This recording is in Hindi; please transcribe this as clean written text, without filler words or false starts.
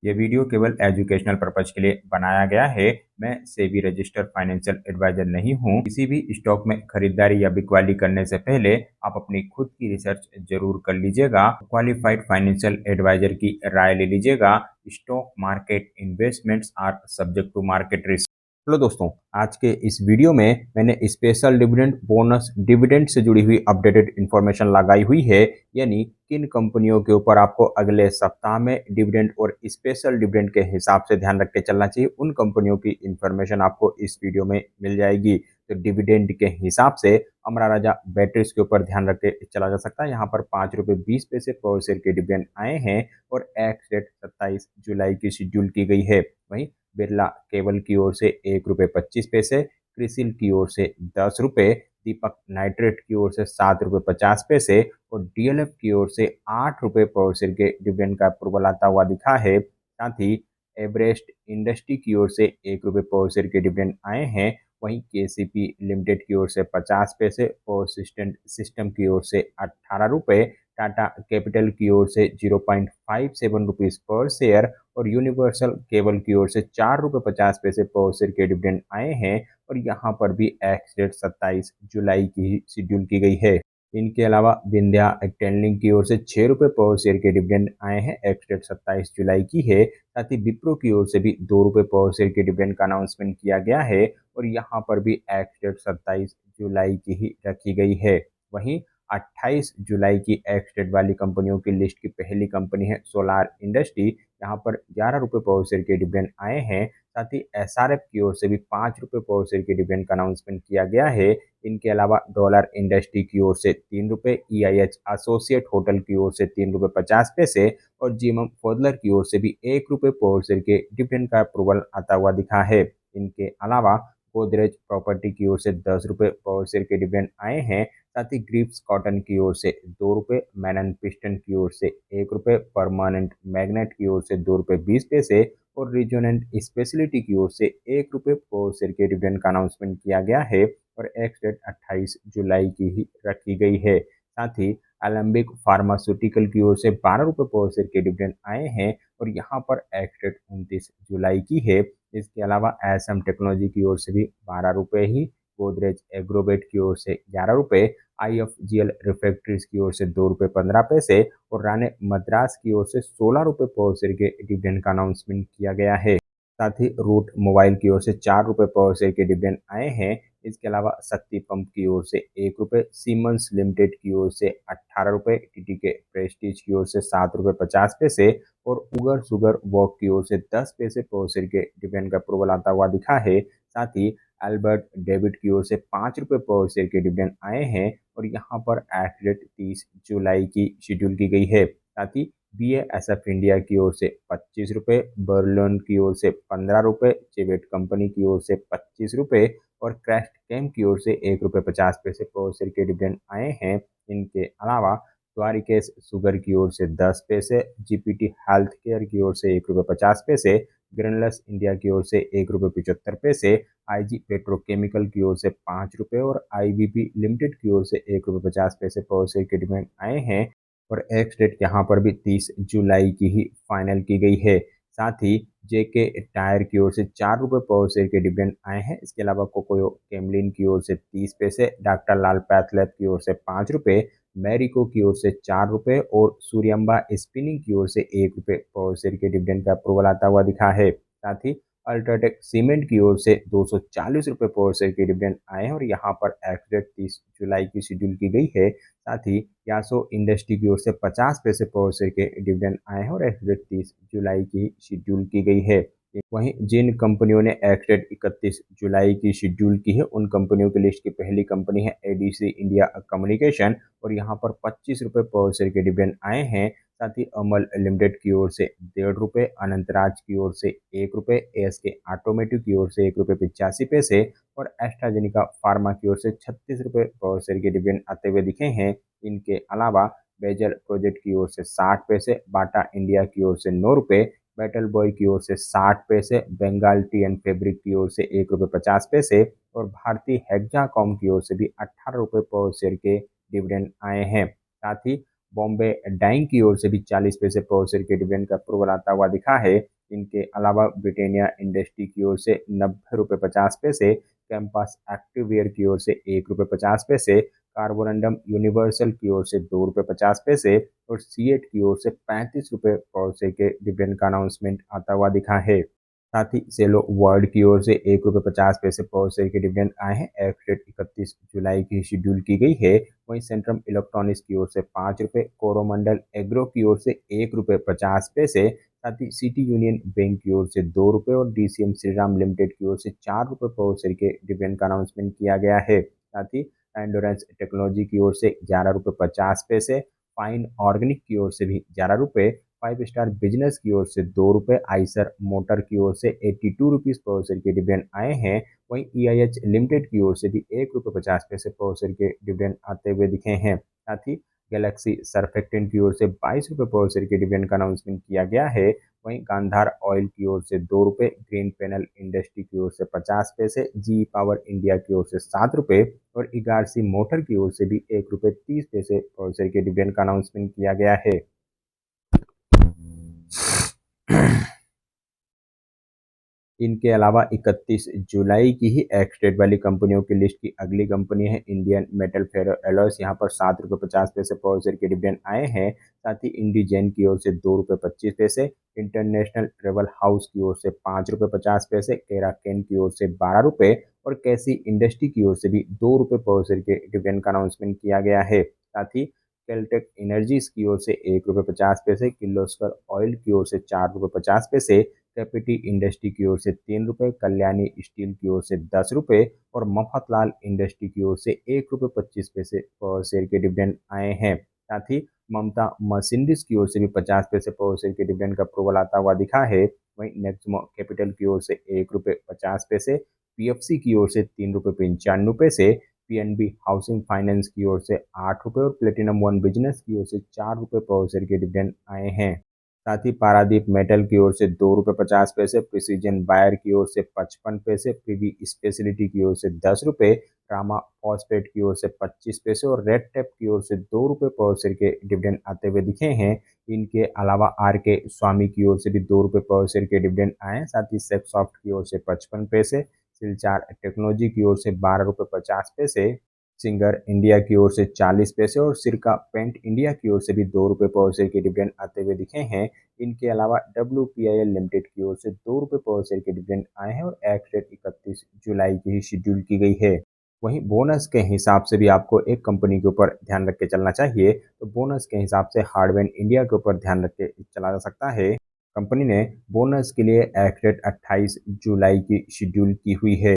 ये वीडियो केवल एजुकेशनल पर्पज के लिए बनाया गया है। मैं सेबी रजिस्टर्ड फाइनेंशियल एडवाइजर नहीं हूँ। किसी भी स्टॉक में खरीदारी या बिकवाली करने से पहले आप अपनी खुद की रिसर्च जरूर कर लीजिएगा। क्वालिफाइड फाइनेंशियल एडवाइजर की राय ले लीजिएगा। Stock market investments are subject to market risk. Hello दोस्तों, आज के इस वीडियो में मैंने स्पेशल डिविडेंड बोनस डिविडेंड से जुड़ी हुई अपडेटेड इन्फॉर्मेशन लगाई हुई है, यानी किन कंपनियों के ऊपर आपको अगले सप्ताह में डिविडेंड और स्पेशल डिविडेंड के हिसाब से ध्यान रख के चलना चाहिए। उन कंपनियों की इन्फॉर्मेशन आपको इस वीडियो में मिल जाएगी। तो डिविडेंड के हिसाब से अमरा राजा बैटरीज के ऊपर ध्यान रख के चला जा सकता है। यहाँ पर 5 रुपये 20 पैसे पर शेयर के डिविडेंड आए हैं और एक्स डेट 27 जुलाई की शेड्यूल की गई है। वहीं बिरला केबल की ओर से 1 रुपये 25 पैसे, क्रिसिल की ओर से 10 रुपये, दीपक नाइट्रेट की ओर से 7 रुपये 50 पैसे और डीएलएफ की ओर से 8 रुपये पर शेयर के डिविडेंड का अप्रूवल आता हुआ दिखा है। साथ ही एवरेस्ट इंडस्ट्री की ओर से 1 रुपये पर शेयर के डिविडेंड आए हैं। वहीं केसीपी लिमिटेड की ओर से 50 पैसे, परसिस्टेंट सिस्टम की ओर से 18 रुपये, टाटा कैपिटल की ओर से 0.57 रुपीज पर शेयर और यूनिवर्सल केबल की ओर से 4 रुपये 50 पैसे पर शेयर के डिविडेंड आए हैं और यहाँ पर भी एक्स डेट 27 जुलाई की ही शेड्यूल की गई है। इनके अलावा विंध्या टेनलिंक की ओर से 6 रुपये पर शेयर के डिविडेंड आए हैं, एक्स डेट 27 जुलाई की है। साथ ही विप्रो की ओर से भी 2 रुपये पर शेयर के डिविडेंड का अनाउंसमेंट किया गया है और यहाँ पर भी एक्स डेट 27 जुलाई की ही रखी गई है। वहीं 28 जुलाई की एक्स डेट वाली कंपनियों की लिस्ट की पहली कंपनी है सोलार इंडस्ट्री। यहाँ पर 11 रुपये पर शेयर के डिविडेंड आए हैं। साथ ही एसआरएफ की ओर से भी 5 रुपये पर शेयर के डिविडेंड का अनाउंसमेंट किया गया है। इनके अलावा डॉलर इंडस्ट्री की ओर से 3 रुपये, ईआईएच एसोसिएट होटल की ओर से 3 रुपये 50 पैसे और जीएमएम फोदलर की ओर से भी 1 रुपये पर शेयर के डिविडेंड का अप्रूवल आता हुआ दिखा है। इनके अलावा गोदरेज प्रॉपर्टी की ओर से 10 रुपये पर शेयर के डिविडेंड आए हैं। साथ ही ग्रिप्स कॉटन की ओर से 2 रुपये, मैनन पिस्टन की ओर से 1 रुपये, परमानेंट मैग्नेट की ओर से 2 रुपये 20 पैसे और रिजोनेंट स्पेशलिटी की ओर से 1 रुपये पर शेयर के डिविडेंड का अनाउंसमेंट किया गया है और एक्स डेट 28 जुलाई की ही रखी गई है। साथ ही एलम्बिक फार्मास्यूटिकल की ओर से 12 रुपये पर शेयर के डिविडेंड आए हैं और यहाँ पर एक्स डेट 29 जुलाई की है। इसके अलावा एसएम टेक्नोलॉजी की ओर से भी 12 रुपये ही, गोदरेज एग्रोवेट की ओर से 11 रुपये, आईएफजीएल रिफैक्ट्रीज की ओर से 2 रुपये 15 पैसे और राणे मद्रास की ओर से 16 रुपये पर शेयर के डिविडेंड का अनाउंसमेंट किया गया है। साथ ही रूट मोबाइल की ओर से 4 रुपये पर शेयर के डिविडेंड आए हैं। इसके अलावा शक्ति पंप की ओर से 1 रुपये, सीमेंस लिमिटेड की ओर से 18 रुपये, टीटीके प्रेस्टीज की ओर से 7 रुपये 50 पैसे और उगर सुगर वॉक की ओर से 10 पैसे पर शेयर के डिविडेंड का अप्रूवल आता हुआ दिखा है। साथ ही अल्बर्ट डेविड की ओर से 5 रुपये पर शेयर के डिविडेंड आए हैं और यहाँ पर एक्ट डेट 30 जुलाई की शेड्यूल की गई है। साथ ही बीएएसएफ इंडिया की ओर से 25 रुपये, बर्लोन की ओर से 15 रुपये, चेवेट कंपनी की ओर से 25 रुपये और क्रैस्ट कैम की ओर से 1 रुपये 50 पैसे पर शेयर के डिविडेंड आए हैं। इनके अलावा द्वारिकेश शुगर की ओर से 10 पैसे, जीपीटी हेल्थ केयर की ओर से 1 रुपये 50 पैसे, ग्रेनुलस इंडिया की ओर से 1 रुपये 75 पैसे, आईजी पेट्रोकेमिकल की ओर से 5 रुपये और आईबीपी लिमिटेड की ओर से 1 रुपये 50 पैसे पर शेयर के डिविडेंड आए हैं और एक्स डेट यहाँ पर भी 30 जुलाई की ही फाइनल की गई है। साथ ही जेके टायर की ओर से 4 रुपये पर शेयर के डिविडेंड आए हैं। इसके अलावा कोकोयो केमलिन की ओर से 30 पैसे, डॉक्टर लाल पैथलैब की ओर से 5 रुपये, मैरिको की ओर से 4 रुपये और सूर्यम्बा स्पिनिंग की ओर से 1 रुपये पर शेयर के डिविडेंड का अप्रूवल आता हुआ दिखा है। साथ ही अल्ट्राटेक सीमेंट की ओर से 240 रुपये पर शेयर के डिविडेंड आए हैं और यहाँ पर एक्स डेट 30 जुलाई की शेड्यूल की गई है। साथ ही यासो इंडस्ट्री की ओर से 50 पैसे पर शेयर के डिविडेंड आए हैं और एक्स डेट 30 जुलाई की शेड्यूल की गई है। वहीं जिन कंपनियों ने एक्स डेट 31 जुलाई की शेड्यूल की है, उन कंपनियों की लिस्ट की पहली कंपनी है एडीसी इंडिया कम्युनिकेशन और यहाँ पर 25 रुपये पर शेयर के डिविडेंड आए हैं। साथ ही अमल लिमिटेड की ओर से 1.5 रुपये, अनंतराज की ओर से 1 रुपये, एएसके ऑटोमेटिव की ओर से 1 रुपये 85 पैसे और एस्ट्राजेनिका फार्मा की ओर से 36 रुपये पर शेयर के डिविडेंड आते हुए दिखे हैं। इनके अलावा बेजल प्रोजेक्ट की ओर से 60 पैसे, बाटा इंडिया की ओर से 9 रुपये, मेटल बॉय की ओर से 60 पैसे, बंगाल टी एंड फैब्रिक की ओर से 1 रुपये 50 पैसे और भारतीय हेक्साकॉम की ओर से भी 18 रुपये पर शेयर के डिविडेंड आए हैं। साथ ही बॉम्बे डाइंग की ओर से भी 40 पैसे पर शेयर के डिविडेंड का अप्रूवल आता हुआ दिखा है। इनके अलावा ब्रिटेनिया इंडस्ट्री की ओर से 90 रुपये 50 पैसे, कैंपस एक्टिववेयर की ओर से 1 रुपये 50 पैसे, कार्बोरंडम यूनिवर्सल की ओर से 2 रुपये 50 पैसे और सीएट की ओर से 35 रुपये पर शेयर के डिविडेंड का अनाउंसमेंट आता हुआ दिखा है। साथ ही सेलो वर्ल्ड की ओर से 1 रुपये 50 पैसे पर शेयर के डिविडेंड आए हैं। एक्स डेट 31 जुलाई की शेड्यूल की गई है। वहीं सेंट्रम इलेक्ट्रॉनिक्स की ओर से 5 रुपये, कोरोमंडल एग्रो की ओर से 1 रुपये 50 पैसे, साथ ही सिटी यूनियन बैंक की ओर से 2 रुपये और डीसीएम श्रीराम लिमिटेड की ओर से 4 रुपये पर शेयर के डिविडेंड का अनाउंसमेंट किया गया है। साथ ही एंडोरेंस टेक्नोलॉजी की ओर से 11 रुपये 50 पैसे, फाइन ऑर्गेनिक की ओर से भी 11 रुपये, 5 स्टार बिजनेस की ओर से 2 रुपये, आइसर मोटर की ओर से 82 रुपीज पर शेयर के डिविडेंड आए हैं। वहीं ईआईएच लिमिटेड की ओर से भी 1 रुपये 50 पैसे पर शेयर के डिविडेंड आते हुए दिखे हैं। साथ ही गैलेक्सी सर्फेक्टेंट की ओर से 22 रुपये पर शेयर के डिविडेंड का अनाउंसमेंट किया गया है। वहीं गांधार ऑयल की ओर से 2 रुपये, ग्रीन पैनल इंडस्ट्री की ओर से 50 पैसे, जी पावर इंडिया की ओर से 7 रुपये और इगारसी मोटर की ओर से भी 1 रुपये 30 पैसे पर शेयर के डिविडेंड का अनाउंसमेंट किया गया है। इनके अलावा 31 जुलाई की ही एक्स डेट वाली कंपनियों की लिस्ट की अगली कंपनी है इंडियन मेटल फेरो एलॉयस। यहाँ पर 7 रुपये 50 पैसे पर शेयर के डिविडेंड आए हैं। साथ ही इंडिजेन की ओर से 2 रुपये 25 पैसे, इंटरनेशनल ट्रेवल हाउस की ओर से 5 रुपये 50 पैसे, केराकेन की ओर से 12 रुपये और कैसी इंडस्ट्री की ओर से भी 2 रुपये पर शेयर के डिविडेंड का अनाउंसमेंट किया गया है। साथ ही कैलटेक एनर्जीज की ओर से 1 रुपये 50 पैसे, किर्लोस्कर ऑयल की ओर से 4 रुपये 50 पैसे, कैपिटी इंडस्ट्री की ओर से 3 रुपये, कल्याणी स्टील की ओर से 10 रुपये और मफतलाल इंडस्ट्री की ओर से 1 रुपये 25 पैसे पर शेयर के डिविडेंड आए हैं। साथ ही ममता मर्सिडीज की ओर से भी 50 पैसे पर शेयर के डिविडेंड का अप्रूवल आता हुआ दिखा है। वहीं नेक्समो कैपिटल की ओर से 1 रुपये 50 पैसे, पीएफसी की ओर से 3 रुपये 95 पैसे, पीएनबी हाउसिंग फाइनेंस की ओर से 8 रुपये और प्लेटिनम वन बिजनेस की ओर से 4 रुपये पर शेयर के डिविडेंड आए हैं। साथ ही पारादीप मेटल की ओर से 2 रुपये 50 पैसे, प्रिसीजन बायर की ओर से 55 पैसे, पीवी स्पेशलिटी की ओर से 10 रुपये, रामा फॉस्फेट की ओर से 25 पैसे और रेड टेप की ओर से 2 रुपये पर शेयर के डिविडेंड आते हुए दिखे हैं। इनके अलावा आर के स्वामी की ओर से भी 2 रुपये पर शेयर के डिविडेंड आए। साथ ही सेक्सॉफ्ट की ओर से 55 पैसे, सिलचार टेक्नोलॉजी की ओर से 12 रुपये 50 पैसे, सिंगर इंडिया की ओर से 40 पैसे और सिरका पेंट इंडिया की ओर से भी 2 रुपये पर शेयर के डिविडेंड आते हुए दिखे हैं। इनके अलावा WPIL लिमिटेड की ओर से 2 रुपये पर शेयर के डिविडेंड आए हैं और एक्स डेट 31 जुलाई की ही शेड्यूल की गई है। वहीं बोनस के हिसाब से भी आपको एक कंपनी के ऊपर ध्यान रख के चलना चाहिए। तो बोनस के हिसाब से हार्डवेयर इंडिया के ऊपर ध्यान रख के चला जा सकता है। कंपनी ने बोनस के लिए एक्स डेट 28 जुलाई की शेड्यूल की हुई है।